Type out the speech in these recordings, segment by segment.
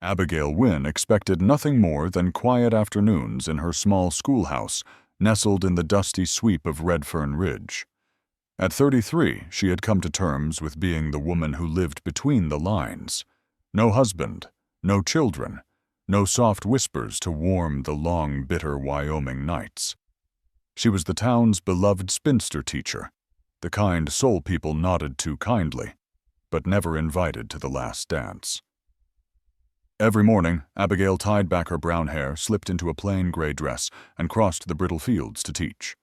Abigail Wyn expected nothing more than quiet afternoons in her small schoolhouse, nestled in the dusty sweep of Red Fern Ridge. At 33, she had come to terms with being the woman who lived between the lines. No husband, no children, no soft whispers to warm the long, bitter Wyoming nights. She was the town's beloved spinster teacher, the kind soul people nodded to kindly, but never invited to the last dance. Every morning, Abigail tied back her brown hair, slipped into a plain gray dress, and crossed the brittle fields to teach.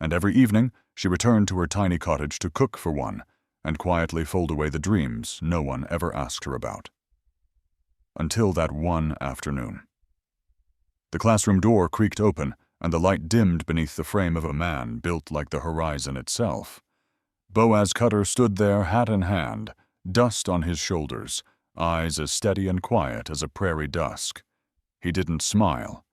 And every evening, she returned to her tiny cottage to cook for one, and quietly fold away the dreams no one ever asked her about. Until that one afternoon. The classroom door creaked open, and the light dimmed beneath the frame of a man built like the horizon itself. Boaz Cutter stood there, hat in hand, dust on his shoulders, eyes as steady and quiet as a prairie dusk. He didn't smile.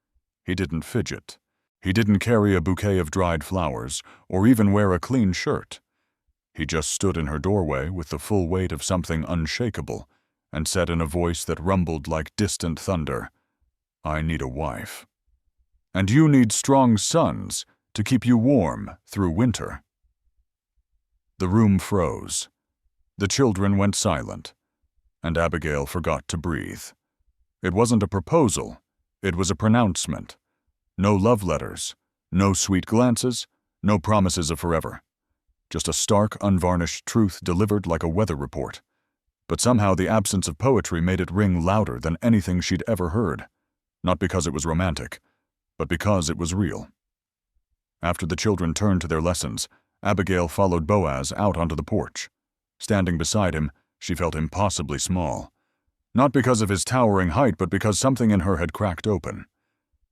He didn't fidget. He didn't carry a bouquet of dried flowers, or even wear a clean shirt. He just stood in her doorway with the full weight of something unshakable, and said in a voice that rumbled like distant thunder, "I need a wife. And you need strong sons to keep you warm through winter." The room froze. The children went silent, and Abigail forgot to breathe. It wasn't a proposal, it was a pronouncement. No love letters, no sweet glances, no promises of forever. Just a stark, unvarnished truth delivered like a weather report. But somehow the absence of poetry made it ring louder than anything she'd ever heard. Not because it was romantic, but because it was real. After the children turned to their lessons, Abigail followed Boaz out onto the porch. Standing beside him, she felt impossibly small. Not because of his towering height, but because something in her had cracked open.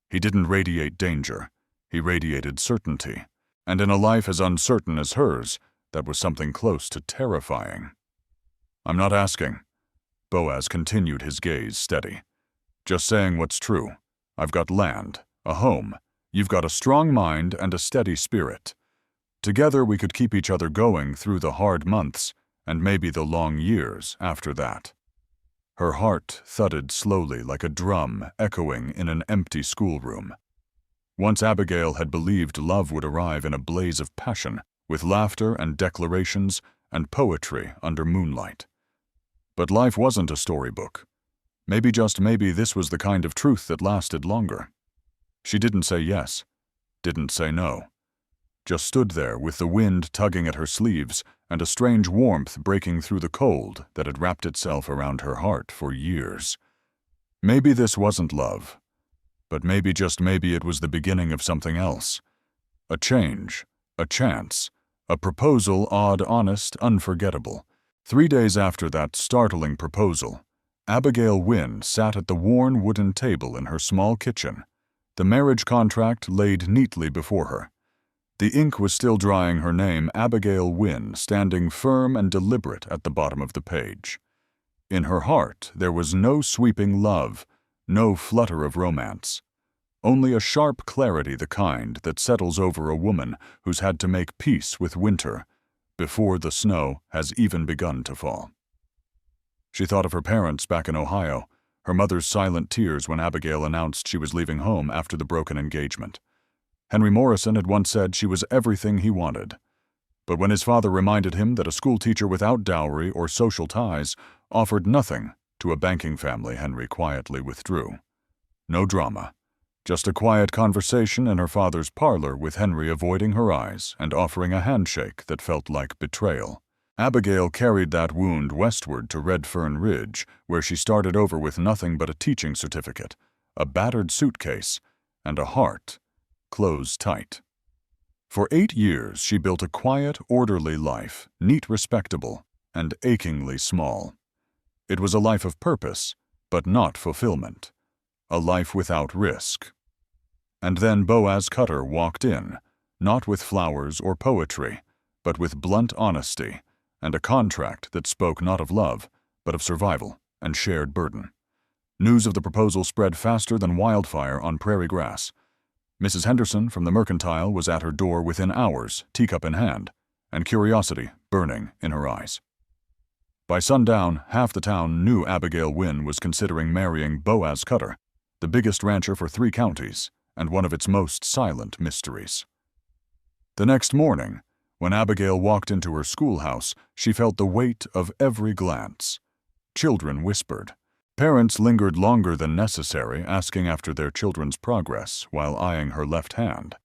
He didn't radiate danger. He radiated certainty. And in a life as uncertain as hers, that was something close to terrifying. "I'm not asking." Boaz continued, his gaze steady. "Just saying what's true. I've got land, a home. You've got a strong mind and a steady spirit. Together we could keep each other going through the hard months, and maybe the long years after that." Her heart thudded slowly like a drum echoing in an empty schoolroom. Once Abigail had believed love would arrive in a blaze of passion, with laughter and declarations and poetry under moonlight. But life wasn't a storybook. Maybe, just maybe, this was the kind of truth that lasted longer. She didn't say yes, didn't say no. Just stood there with the wind tugging at her sleeves and a strange warmth breaking through the cold that had wrapped itself around her heart for years. Maybe this wasn't love, but maybe, just maybe, it was the beginning of something else. A change, a chance, a proposal odd, honest, unforgettable. 3 days after that startling proposal, Abigail Wyn sat at the worn wooden table in her small kitchen, the marriage contract laid neatly before her. The ink was still drying, her name, Abigail Wyn, standing firm and deliberate at the bottom of the page. In her heart there was no sweeping love, no flutter of romance. Only a sharp clarity, the kind that settles over a woman who's had to make peace with winter before the snow has even begun to fall. She thought of her parents back in Ohio, her mother's silent tears when Abigail announced she was leaving home after the broken engagement. Henry Morrison had once said she was everything he wanted. But when his father reminded him that a schoolteacher without dowry or social ties offered nothing to a banking family, Henry quietly withdrew. No drama. Just a quiet conversation in her father's parlor, with Henry avoiding her eyes and offering a handshake that felt like betrayal. Abigail carried that wound westward to Red Fern Ridge, where she started over with nothing but a teaching certificate, a battered suitcase, and a heart closed tight. For 8 years she built a quiet, orderly life, neat, respectable, and achingly small. It was a life of purpose, but not fulfillment. A life without risk. And then Boaz Cutter walked in, not with flowers or poetry, but with blunt honesty, and a contract that spoke not of love, but of survival and shared burden. News of the proposal spread faster than wildfire on prairie grass. Mrs. Henderson from the Mercantile was at her door within hours, teacup in hand, and curiosity burning in her eyes. By sundown, half the town knew Abigail Wyn was considering marrying Boaz Cutter, the biggest rancher for 3 counties, and one of its most silent mysteries. The next morning, when Abigail walked into her schoolhouse, she felt the weight of every glance. Children whispered. Parents lingered longer than necessary, asking after their children's progress while eyeing her left hand.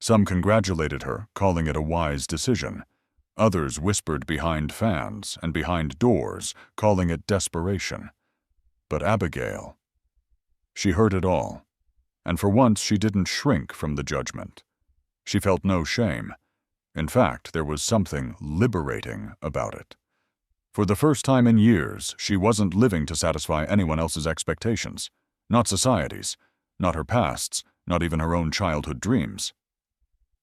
Some congratulated her, calling it a wise decision. Others whispered behind fans and behind doors, calling it desperation. But Abigail, she heard it all, and for once she didn't shrink from the judgment. She felt no shame. In fact, there was something liberating about it. For the first time in years, she wasn't living to satisfy anyone else's expectations, not society's, not her past's, not even her own childhood dreams.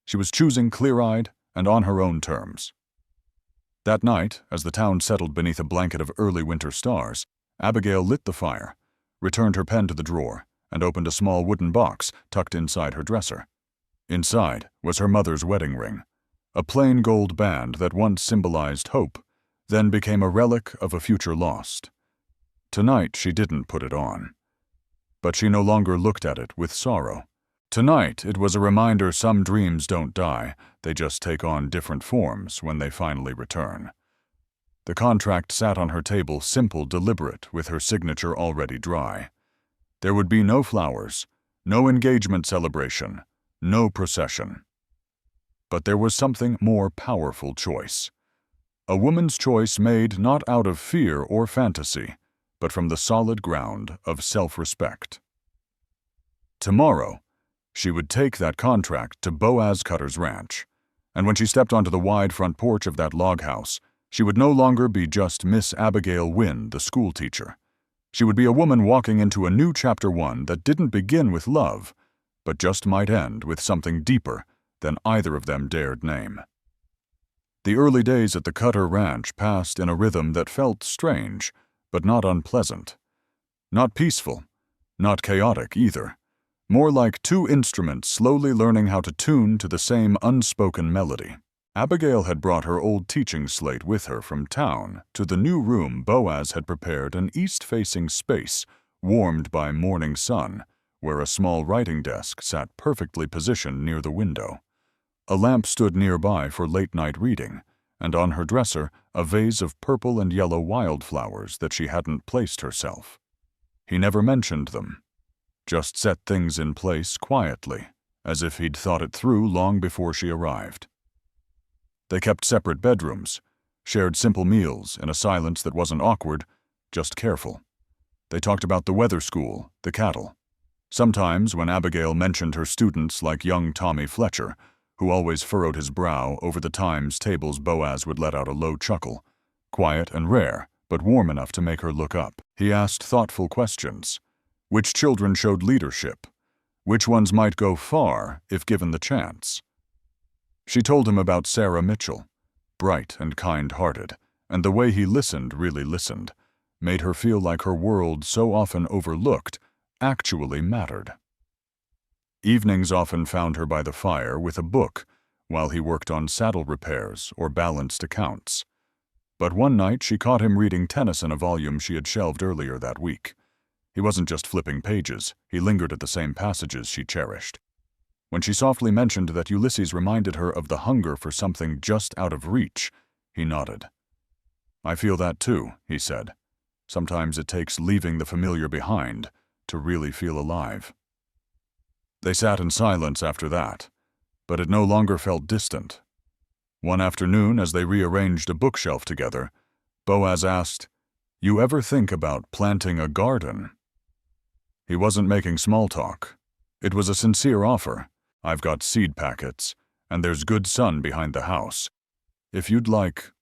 She was choosing clear-eyed and on her own terms. That night, as the town settled beneath a blanket of early winter stars, Abigail lit the fire, returned her pen to the drawer, and opened a small wooden box tucked inside her dresser. Inside was her mother's wedding ring, a plain gold band that once symbolized hope, then became a relic of a future lost. Tonight she didn't put it on. But she no longer looked at it with sorrow. Tonight it was a reminder some dreams don't die, they just take on different forms when they finally return. The contract sat on her table, simple, deliberate, with her signature already dry. There would be no flowers, no engagement celebration, no procession. But there was something more powerful choice. A woman's choice made not out of fear or fantasy, but from the solid ground of self-respect. Tomorrow, she would take that contract to Boaz Cutter's ranch, and when she stepped onto the wide front porch of that log house, she would no longer be just Miss Abigail Wyn, the schoolteacher. She would be a woman walking into a new chapter 1 that didn't begin with love, but just might end with something deeper than either of them dared name. The early days at the Cutter Ranch passed in a rhythm that felt strange, but not unpleasant. Not peaceful, not chaotic either. More like 2 instruments slowly learning how to tune to the same unspoken melody. Abigail had brought her old teaching slate with her from town to the new room Boaz had prepared, an east-facing space, warmed by morning sun, where a small writing desk sat perfectly positioned near the window. A lamp stood nearby for late-night reading, and on her dresser a vase of purple and yellow wildflowers that she hadn't placed herself. He never mentioned them, just set things in place quietly, as if he'd thought it through long before she arrived. They kept separate bedrooms, shared simple meals in a silence that wasn't awkward, just careful. They talked about the weather school, the cattle. Sometimes, when Abigail mentioned her students like young Tommy Fletcher, who always furrowed his brow over the times tables, Boaz would let out a low chuckle, quiet and rare, but warm enough to make her look up. He asked thoughtful questions. Which children showed leadership? Which ones might go far if given the chance? She told him about Sarah Mitchell, bright and kind-hearted, and the way he listened, really listened, made her feel like her world, so often overlooked, actually mattered. Evenings often found her by the fire with a book while he worked on saddle repairs or balanced accounts. But one night she caught him reading Tennyson, a volume she had shelved earlier that week. He wasn't just flipping pages, he lingered at the same passages she cherished. When she softly mentioned that Ulysses reminded her of the hunger for something just out of reach, he nodded. "I feel that too," he said. "Sometimes it takes leaving the familiar behind to really feel alive." They sat in silence after that, but it no longer felt distant. One afternoon, as they rearranged a bookshelf together, Boaz asked, "You ever think about planting a garden?" He wasn't making small talk. It was a sincere offer. "I've got seed packets, and there's good sun behind the house. If you'd like—"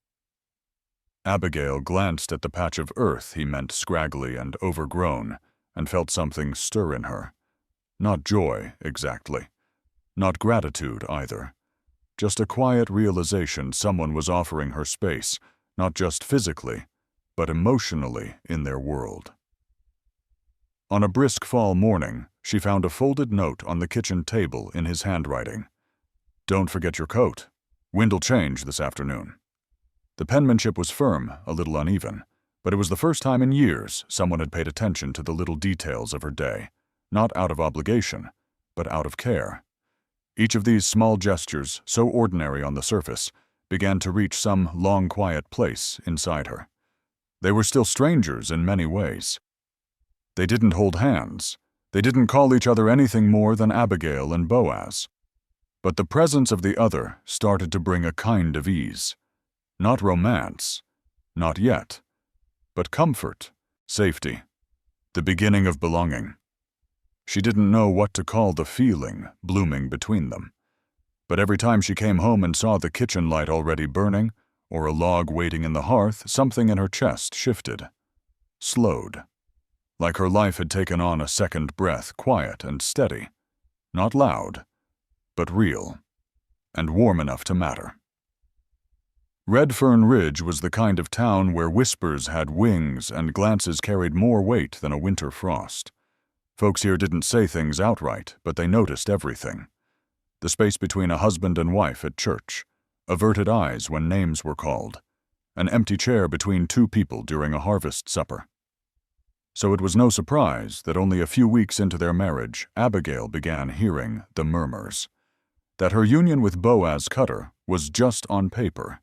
Abigail glanced at the patch of earth he meant scraggly and overgrown, and felt something stir in her. Not joy, exactly. Not gratitude, either. Just a quiet realization someone was offering her space, not just physically, but emotionally in their world. On a brisk fall morning, she found a folded note on the kitchen table in his handwriting. "Don't forget your coat. Wind'll change this afternoon." The penmanship was firm, a little uneven, but it was the first time in years someone had paid attention to the little details of her day, not out of obligation, but out of care. Each of these small gestures, so ordinary on the surface, began to reach some long, quiet place inside her. They were still strangers in many ways. They didn't hold hands. They didn't call each other anything more than Abigail and Boaz. But the presence of the other started to bring a kind of ease. Not romance, not yet, but comfort, safety, the beginning of belonging. She didn't know what to call the feeling blooming between them. But every time she came home and saw the kitchen light already burning, or a log waiting in the hearth, something in her chest shifted, slowed, like her life had taken on a second breath, quiet and steady, not loud, but real, and warm enough to matter. Red Fern Ridge was the kind of town where whispers had wings and glances carried more weight than a winter frost. Folks here didn't say things outright, but they noticed everything. The space between a husband and wife at church, averted eyes when names were called, an empty chair between two people during a harvest supper. So it was no surprise that only a few weeks into their marriage, Abigail began hearing the murmurs. That her union with Boaz Cutter was just on paper.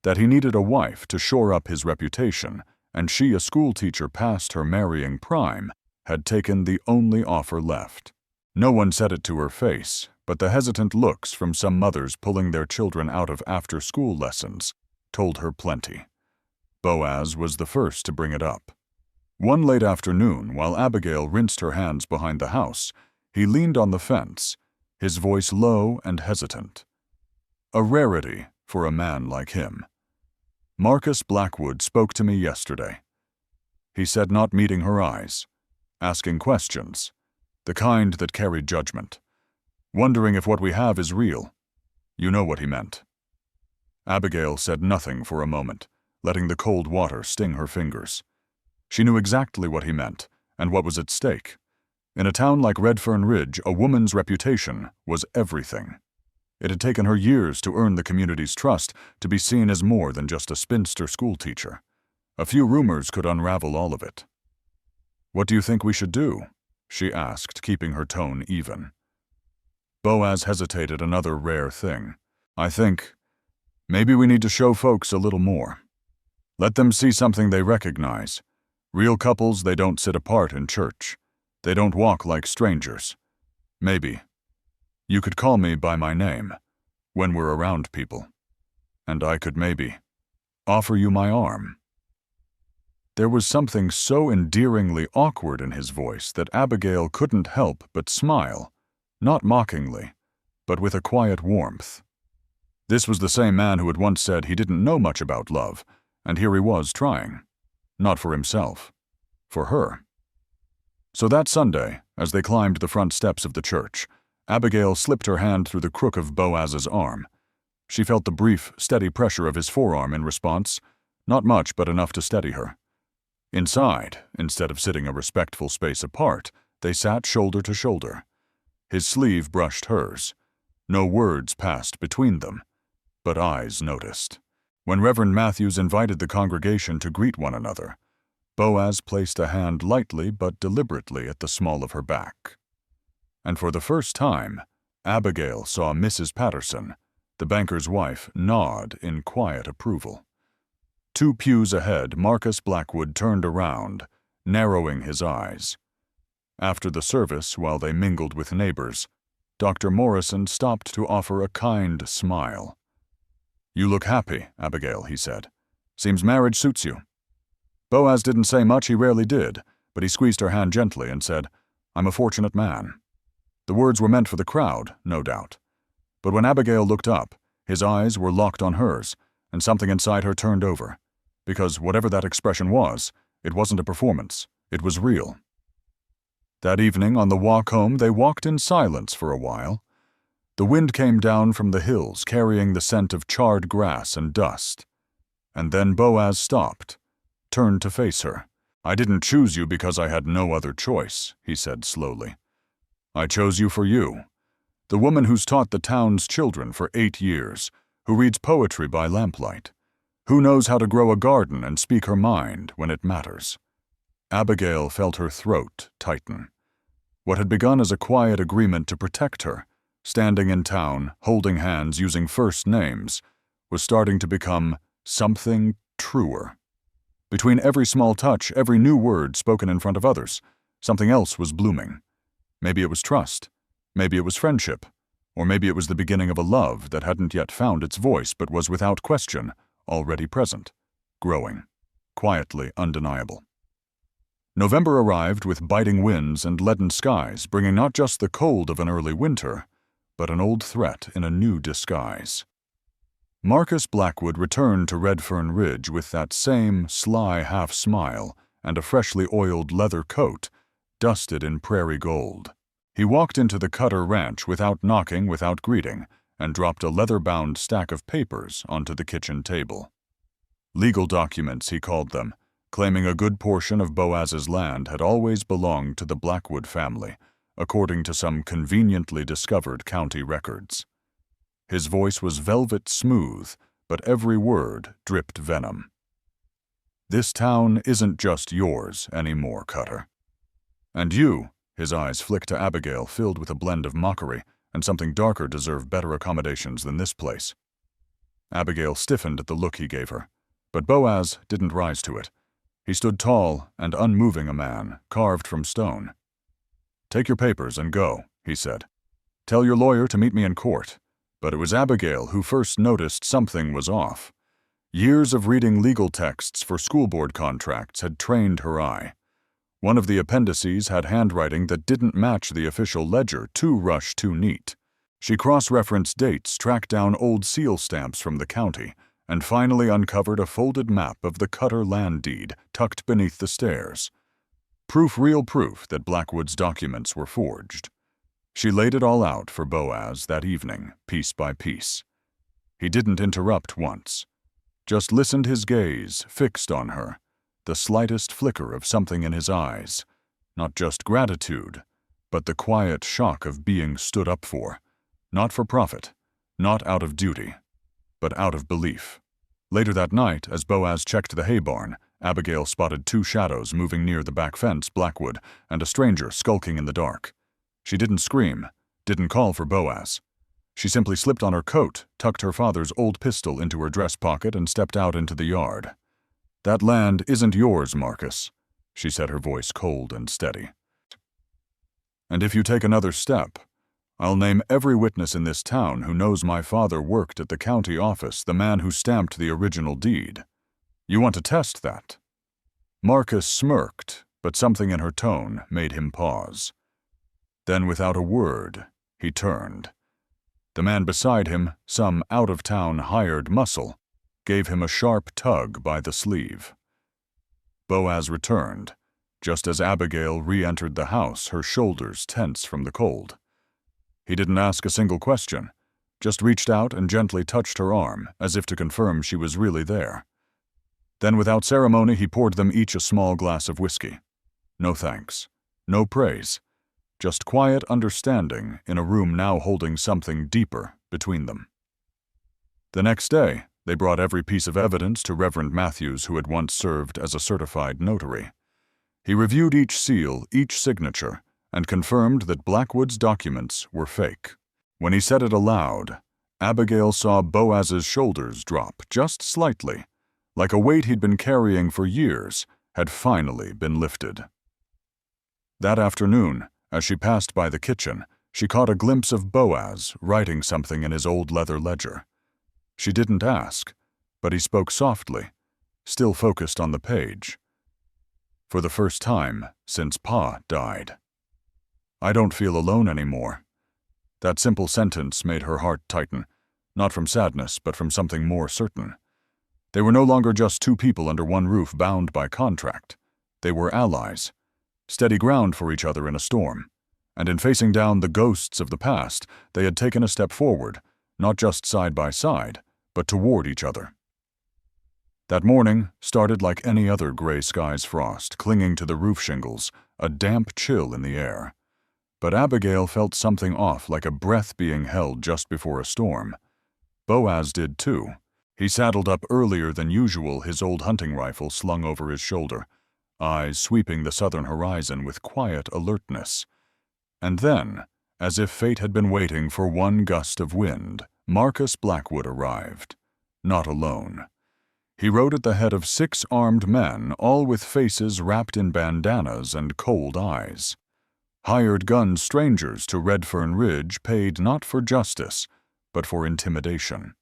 That he needed a wife to shore up his reputation, and she, a schoolteacher past her marrying prime, had taken the only offer left. No one said it to her face, but the hesitant looks from some mothers pulling their children out of after-school lessons told her plenty. Boaz was the first to bring it up. One late afternoon, while Abigail rinsed her hands behind the house, he leaned on the fence, his voice low and hesitant. A rarity for a man like him. "Marcus Blackwood spoke to me yesterday," he said, not meeting her eyes, asking questions, the kind that carried judgment, wondering if what we have is real. You know what he meant. Abigail said nothing for a moment, letting the cold water sting her fingers. She knew exactly what he meant and what was at stake. In a town like Red Fern Ridge, a woman's reputation was everything. It had taken her years to earn the community's trust, to be seen as more than just a spinster schoolteacher. A few rumors could unravel all of it. "What do you think we should do?" she asked, keeping her tone even. Boaz hesitated, another rare thing. "I think maybe we need to show folks a little more. Let them see something they recognize. Real couples, they don't sit apart in church. They don't walk like strangers. Maybe you could call me by my name when we're around people, and I could maybe offer you my arm." There was something so endearingly awkward in his voice that Abigail couldn't help but smile, not mockingly, but with a quiet warmth. This was the same man who had once said he didn't know much about love, and here he was trying. Not for himself, for her. So that Sunday, as they climbed the front steps of the church, Abigail slipped her hand through the crook of Boaz's arm. She felt the brief, steady pressure of his forearm in response, not much but enough to steady her. Inside, instead of sitting a respectful space apart, they sat shoulder to shoulder. His sleeve brushed hers. No words passed between them, but eyes noticed. When Reverend Matthews invited the congregation to greet one another, Boaz placed a hand lightly but deliberately at the small of her back. And for the first time, Abigail saw Mrs. Patterson, the banker's wife, nod in quiet approval. 2 pews ahead, Marcus Blackwood turned around, narrowing his eyes. After the service, while they mingled with neighbors, Dr. Morrison stopped to offer a kind smile. "You look happy, Abigail," he said. "Seems marriage suits you." Boaz didn't say much, he rarely did, but he squeezed her hand gently and said, "I'm a fortunate man." The words were meant for the crowd, no doubt. But when Abigail looked up, his eyes were locked on hers, and something inside her turned over. Because whatever that expression was, it wasn't a performance, it was real. That evening, on the walk home, they walked in silence for a while. The wind came down from the hills, carrying the scent of charred grass and dust. And then Boaz stopped, turned to face her. "I didn't choose you because I had no other choice," he said slowly. "I chose you for you. The woman who's taught the town's children for 8 years, who reads poetry by lamplight, Who knows how to grow a garden and speak her mind when it matters? Abigail felt her throat tighten. What had begun as a quiet agreement to protect her, standing in town, holding hands, using first names, was starting to become something truer. Between every small touch, every new word spoken in front of others, something else was blooming. Maybe it was trust, maybe it was friendship, or maybe it was the beginning of a love that hadn't yet found its voice but was without question already present, growing, quietly undeniable. November arrived with biting winds and leaden skies, bringing not just the cold of an early winter, but an old threat in a new disguise. Marcus Blackwood returned to Red Fern Ridge with that same sly half-smile and a freshly oiled leather coat, dusted in prairie gold. He walked into the Cutter ranch without knocking, without greeting, and dropped a leather-bound stack of papers onto the kitchen table. Legal documents, he called them, claiming a good portion of Boaz's land had always belonged to the Blackwood family, according to some conveniently discovered county records. His voice was velvet smooth, but every word dripped venom. "This town isn't just yours anymore, Cutter. And you," his eyes flicked to Abigail, filled with a blend of mockery, and something darker deserve better accommodations than this place. Abigail stiffened at the look he gave her, but Boaz didn't rise to it. He stood tall and unmoving, a man carved from stone. "Take your papers and go," he said. "Tell your lawyer to meet me in court." But it was Abigail who first noticed something was off. Years of reading legal texts for school board contracts had trained her eye. One of the appendices had handwriting that didn't match the official ledger, too rush, too neat. She cross-referenced dates, tracked down old seal stamps from the county, and finally uncovered a folded map of the Cutter land deed tucked beneath the stairs. Real proof that Blackwood's documents were forged. She laid it all out for Boaz that evening, piece by piece. He didn't interrupt once, just listened, his gaze fixed on her, the slightest flicker of something in his eyes, not just gratitude, but the quiet shock of being stood up for, not for profit, not out of duty, but out of belief. Later that night, as Boaz checked the hay barn, Abigail spotted two shadows moving near the back fence, Blackwood, and a stranger skulking in the dark. She didn't scream, didn't call for Boaz. She simply slipped on her coat, tucked her father's old pistol into her dress pocket, and stepped out into the yard. "That land isn't yours, Marcus," she said, her voice cold and steady. "And if you take another step, I'll name every witness in this town who knows my father worked at the county office, the man who stamped the original deed. You want to test that?" Marcus smirked, but something in her tone made him pause. Then, without a word, he turned. The man beside him, some out-of-town hired muscle, gave him a sharp tug by the sleeve. Boaz returned, just as Abigail re-entered the house, her shoulders tense from the cold. He didn't ask a single question, just reached out and gently touched her arm, as if to confirm she was really there. Then, without ceremony, he poured them each a small glass of whiskey. No thanks, no praise. Just quiet understanding in a room now holding something deeper between them. The next day, they brought every piece of evidence to Reverend Matthews, who had once served as a certified notary. He reviewed each seal, each signature, and confirmed that Blackwood's documents were fake. When he said it aloud, Abigail saw Boaz's shoulders drop just slightly, like a weight he'd been carrying for years had finally been lifted. That afternoon, as she passed by the kitchen, she caught a glimpse of Boaz writing something in his old leather ledger. She didn't ask, but he spoke softly, still focused on the page. "For the first time since Pa died. I don't feel alone anymore." That simple sentence made her heart tighten, not from sadness, but from something more certain. They were no longer just two people under one roof bound by contract. They were allies, steady ground for each other in a storm, and in facing down the ghosts of the past, they had taken a step forward, not just side by side, but toward each other. That morning started like any other gray sky's frost, clinging to the roof shingles, a damp chill in the air. But Abigail felt something off, like a breath being held just before a storm. Boaz did too. He saddled up earlier than usual, his old hunting rifle slung over his shoulder, eyes sweeping the southern horizon with quiet alertness. And then, as if fate had been waiting for one gust of wind, Marcus Blackwood arrived. Not alone. He rode at the head of 6 armed men, all with faces wrapped in bandanas and cold eyes. Hired gun strangers to Red Fern Ridge paid not for justice, but for intimidation.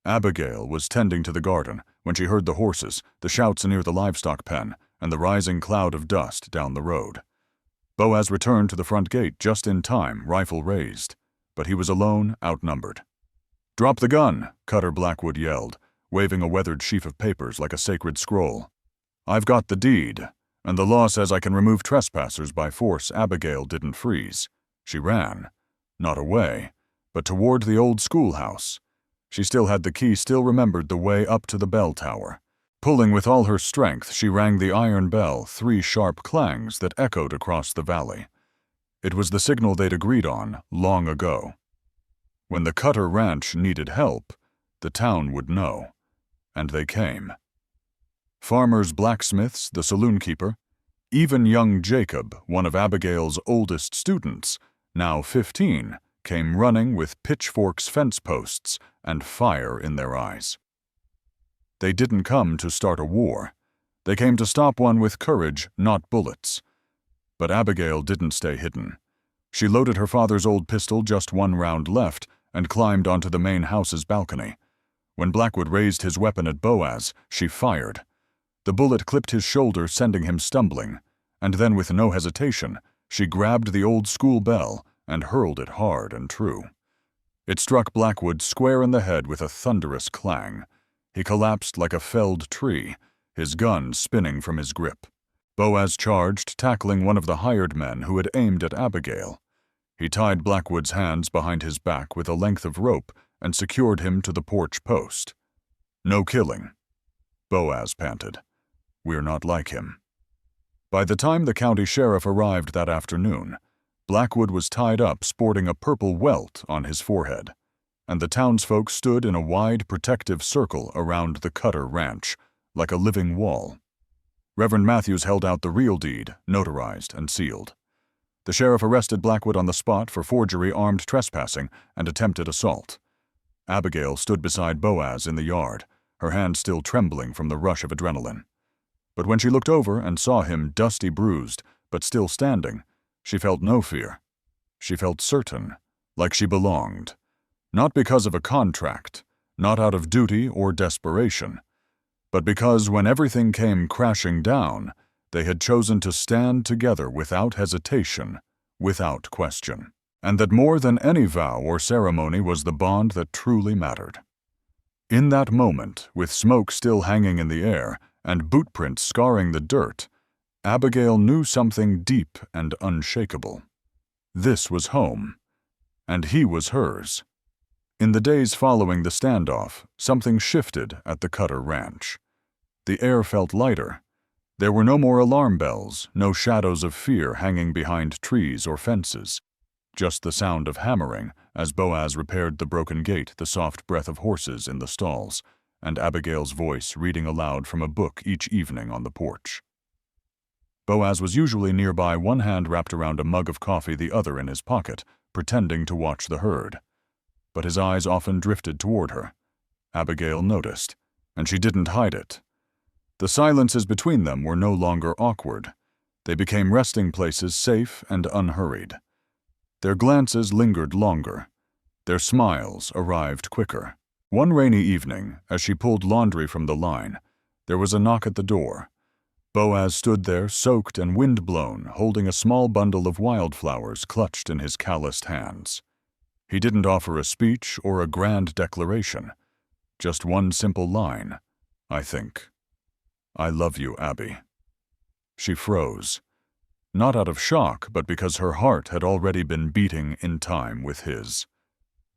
Abigail was tending to the garden when she heard the horses, the shouts near the livestock pen, and the rising cloud of dust down the road. Boaz returned to the front gate just in time, rifle raised, but he was alone, outnumbered. "Drop the gun," Cutter Blackwood yelled, waving a weathered sheaf of papers like a sacred scroll. "I've got the deed, and the law says I can remove trespassers by force." Abigail didn't freeze. She ran, not away, but toward the old schoolhouse. She still had the key, still remembered the way up to the bell tower. Pulling with all her strength, she rang the iron bell, 3 sharp clangs that echoed across the valley. It was the signal they'd agreed on long ago. When the Cutter Ranch needed help, the town would know. And they came. Farmers, blacksmiths, the saloon-keeper, even young Jacob, one of Abigail's oldest students, now 15, came running with pitchforks, fence posts, and fire in their eyes. They didn't come to start a war. They came to stop one with courage, not bullets. But Abigail didn't stay hidden. She loaded her father's old pistol, just 1 round left, and climbed onto the main house's balcony. When Blackwood raised his weapon at Boaz, she fired. The bullet clipped his shoulder, sending him stumbling, and then with no hesitation, she grabbed the old school bell and hurled it hard and true. It struck Blackwood square in the head with a thunderous clang. He collapsed like a felled tree, his gun spinning from his grip. Boaz charged, tackling one of the hired men who had aimed at Abigail. He tied Blackwood's hands behind his back with a length of rope and secured him to the porch post. "No killing," Boaz panted. "We're not like him." By the time the county sheriff arrived that afternoon, Blackwood was tied up, sporting a purple welt on his forehead, and the townsfolk stood in a wide protective circle around the Cutter Ranch, like a living wall. Reverend Matthews held out the real deed, notarized and sealed. The sheriff arrested Blackwood on the spot for forgery, armed trespassing, and attempted assault. Abigail stood beside Boaz in the yard, her hand still trembling from the rush of adrenaline. But when she looked over and saw him, dusty, bruised, but still standing, she felt no fear. She felt certain, like she belonged. Not because of a contract, not out of duty or desperation, but because when everything came crashing down, they had chosen to stand together without hesitation, without question. And that more than any vow or ceremony was the bond that truly mattered. In that moment, with smoke still hanging in the air and bootprints scarring the dirt, Abigail knew something deep and unshakable. This was home, and he was hers. In the days following the standoff, something shifted at the Cutter Ranch. The air felt lighter. There were no more alarm bells, no shadows of fear hanging behind trees or fences. Just the sound of hammering as Boaz repaired the broken gate, the soft breath of horses in the stalls, and Abigail's voice reading aloud from a book each evening on the porch. Boaz was usually nearby, one hand wrapped around a mug of coffee, the other in his pocket, pretending to watch the herd. But his eyes often drifted toward her. Abigail noticed, and she didn't hide it. The silences between them were no longer awkward. They became resting places, safe and unhurried. Their glances lingered longer. Their smiles arrived quicker. One rainy evening, as she pulled laundry from the line, there was a knock at the door. Boaz stood there, soaked and wind-blown, holding a small bundle of wildflowers clutched in his calloused hands. He didn't offer a speech or a grand declaration. Just one simple line, I think. "I love you, Abby." She froze. Not out of shock, but because her heart had already been beating in time with his.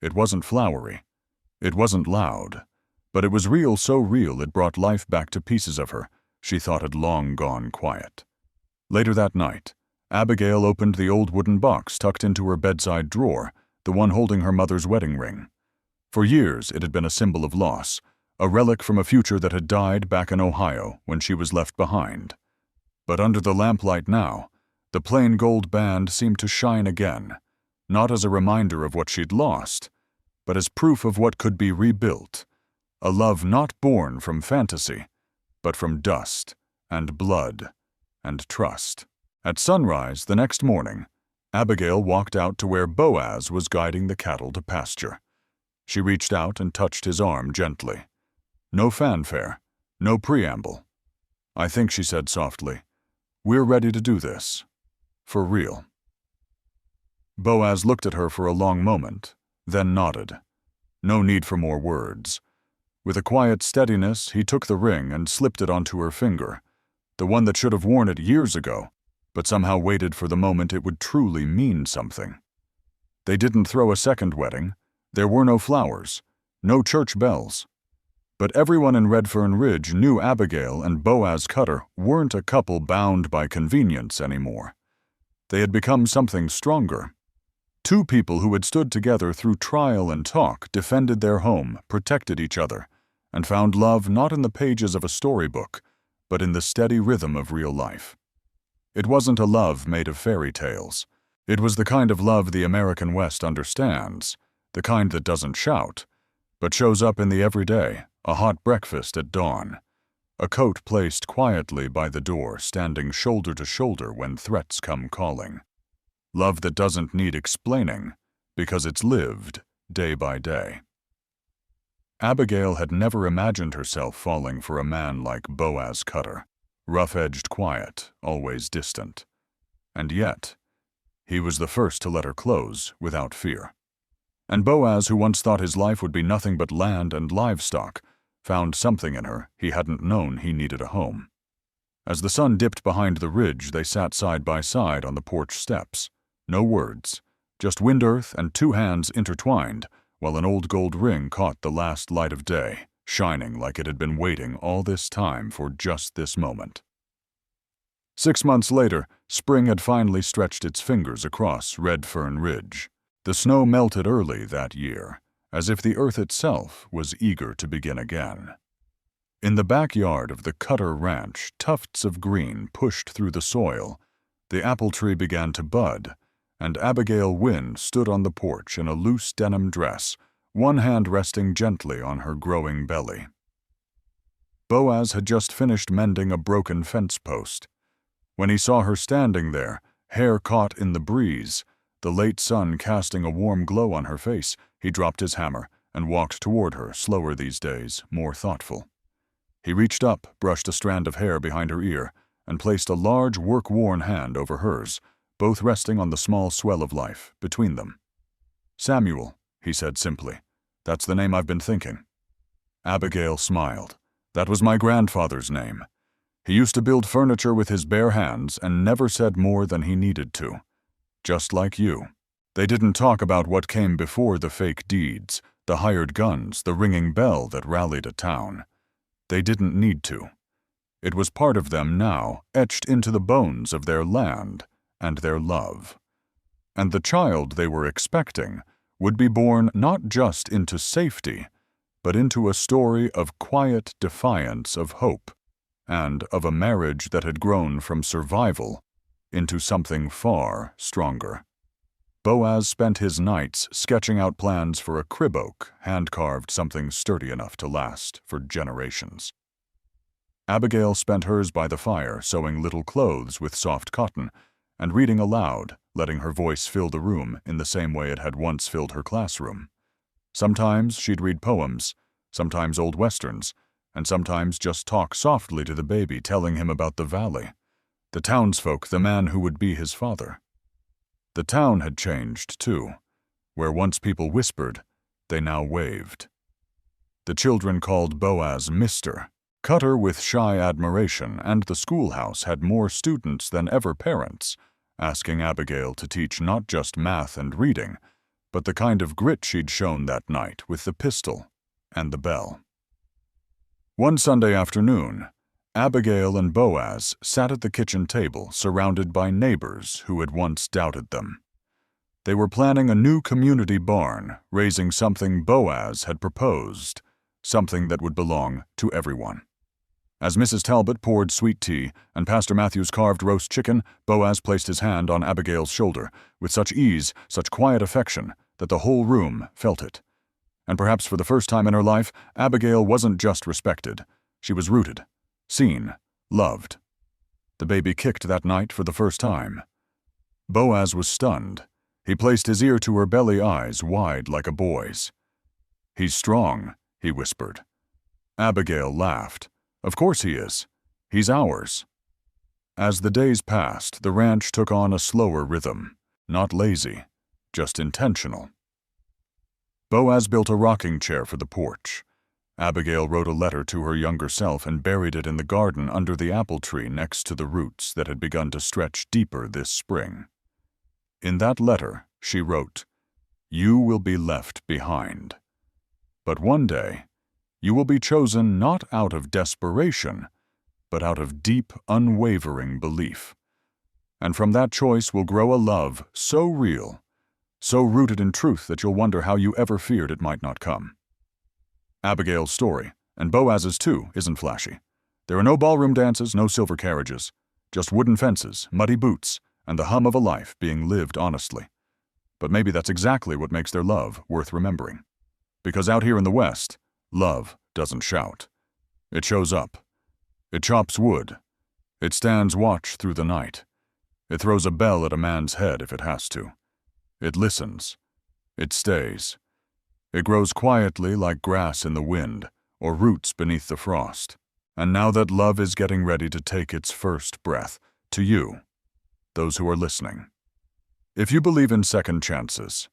It wasn't flowery. It wasn't loud. But it was real, so real it brought life back to pieces of her she thought had long gone quiet. Later that night, Abigail opened the old wooden box tucked into her bedside drawer, the one holding her mother's wedding ring. For years it had been a symbol of loss, a relic from a future that had died back in Ohio when she was left behind. But under the lamplight now, the plain gold band seemed to shine again, not as a reminder of what she'd lost, but as proof of what could be rebuilt, a love not born from fantasy, but from dust and blood and trust. At sunrise the next morning, Abigail walked out to where Boaz was guiding the cattle to pasture. She reached out and touched his arm gently. No fanfare, no preamble. "I think," she said softly, "we're ready to do this. For real." Boaz looked at her for a long moment, then nodded. No need for more words. With a quiet steadiness, he took the ring and slipped it onto her finger, the one that should have worn it years ago, but somehow waited for the moment it would truly mean something. They didn't throw a second wedding. There were no flowers, no church bells. But everyone in Red Fern Ridge knew Abigail and Boaz Cutter weren't a couple bound by convenience anymore. They had become something stronger. Two people who had stood together through trial and talk, defended their home, protected each other, and found love not in the pages of a storybook, but in the steady rhythm of real life. It wasn't a love made of fairy tales. It was the kind of love the American West understands, the kind that doesn't shout, but shows up in the everyday, a hot breakfast at dawn, a coat placed quietly by the door, standing shoulder to shoulder when threats come calling. Love that doesn't need explaining, because it's lived day by day. Abigail had never imagined herself falling for a man like Boaz Cutter, rough-edged quiet, always distant. And yet, he was the first to let her close without fear. And Boaz, who once thought his life would be nothing but land and livestock, found something in her he hadn't known he needed a home. As the sun dipped behind the ridge, they sat side by side on the porch steps. No words, just wind earth and two hands intertwined, while an old gold ring caught the last light of day, shining like it had been waiting all this time for just this moment. 6 months later, spring had finally stretched its fingers across Red Fern Ridge. The snow melted early that year, as if the earth itself was eager to begin again. In the backyard of the Cutter Ranch, tufts of green pushed through the soil. The apple tree began to bud, and Abigail Wyn stood on the porch in a loose denim dress, one hand resting gently on her growing belly. Boaz had just finished mending a broken fence post. When he saw her standing there, hair caught in the breeze, the late sun casting a warm glow on her face, he dropped his hammer and walked toward her, slower these days, more thoughtful. He reached up, brushed a strand of hair behind her ear, and placed a large, work-worn hand over hers, both resting on the small swell of life between them. "Samuel," he said simply. "That's the name I've been thinking." Abigail smiled. "That was my grandfather's name. He used to build furniture with his bare hands and never said more than he needed to. Just like you." They didn't talk about what came before the fake deeds, the hired guns, the ringing bell that rallied a town. They didn't need to. It was part of them now, etched into the bones of their land and their love. And the child they were expecting would be born not just into safety, but into a story of quiet defiance of hope, and of a marriage that had grown from survival into something far stronger. Boaz spent his nights sketching out plans for a crib oak, hand-carved something sturdy enough to last for generations. Abigail spent hers by the fire, sewing little clothes with soft cotton, and reading aloud, letting her voice fill the room in the same way it had once filled her classroom. Sometimes she'd read poems, sometimes old westerns, and sometimes just talk softly to the baby, telling him about the valley, the townsfolk, the man who would be his father. The town had changed, too. Where once people whispered, they now waved. The children called Boaz Mr. Cutter with shy admiration, and the schoolhouse had more students than ever parents, asking Abigail to teach not just math and reading, but the kind of grit she'd shown that night with the pistol and the bell. One Sunday afternoon, Abigail and Boaz sat at the kitchen table, surrounded by neighbors who had once doubted them. They were planning a new community barn, raising something Boaz had proposed, something that would belong to everyone. As Mrs. Talbot poured sweet tea and Pastor Matthews carved roast chicken, Boaz placed his hand on Abigail's shoulder, with such ease, such quiet affection, that the whole room felt it. And perhaps for the first time in her life, Abigail wasn't just respected. She was rooted, seen, loved. The baby kicked that night for the first time. Boaz was stunned. He placed his ear to her belly, eyes wide like a boy's. "He's strong," he whispered. Abigail laughed. "Of course he is. He's ours." As the days passed, the ranch took on a slower rhythm. Not lazy, just intentional. Boaz built a rocking chair for the porch. Abigail wrote a letter to her younger self and buried it in the garden under the apple tree next to the roots that had begun to stretch deeper this spring. In that letter, she wrote, "You will be left behind. But one day, you will be chosen not out of desperation, but out of deep, unwavering belief. And from that choice will grow a love so real, so rooted in truth that you'll wonder how you ever feared it might not come." Abigail's story, and Boaz's too, isn't flashy. There are no ballroom dances, no silver carriages, just wooden fences, muddy boots, and the hum of a life being lived honestly. But maybe that's exactly what makes their love worth remembering. Because out here in the West, love doesn't shout. It shows up. It chops wood. It stands watch through the night. It throws a bell at a man's head if it has to. It listens. It stays. It grows quietly like grass in the wind, or roots beneath the frost. And now that love is getting ready to take its first breath, to you, those who are listening. If you believe in second chances,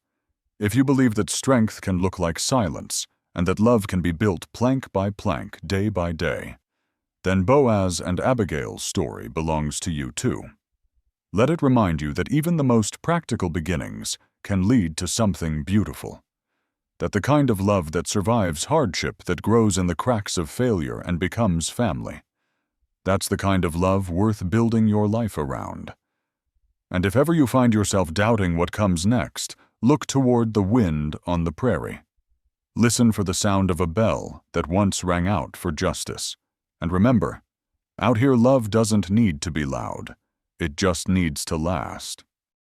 if you believe that strength can look like silence, and that love can be built plank by plank, day by day, then Boaz and Abigail's story belongs to you too. Let it remind you that even the most practical beginnings can lead to something beautiful. That the kind of love that survives hardship, that grows in the cracks of failure and becomes family, that's the kind of love worth building your life around. And if ever you find yourself doubting what comes next, look toward the wind on the prairie. Listen for the sound of a bell that once rang out for justice. And remember, out here love doesn't need to be loud. It just needs to last.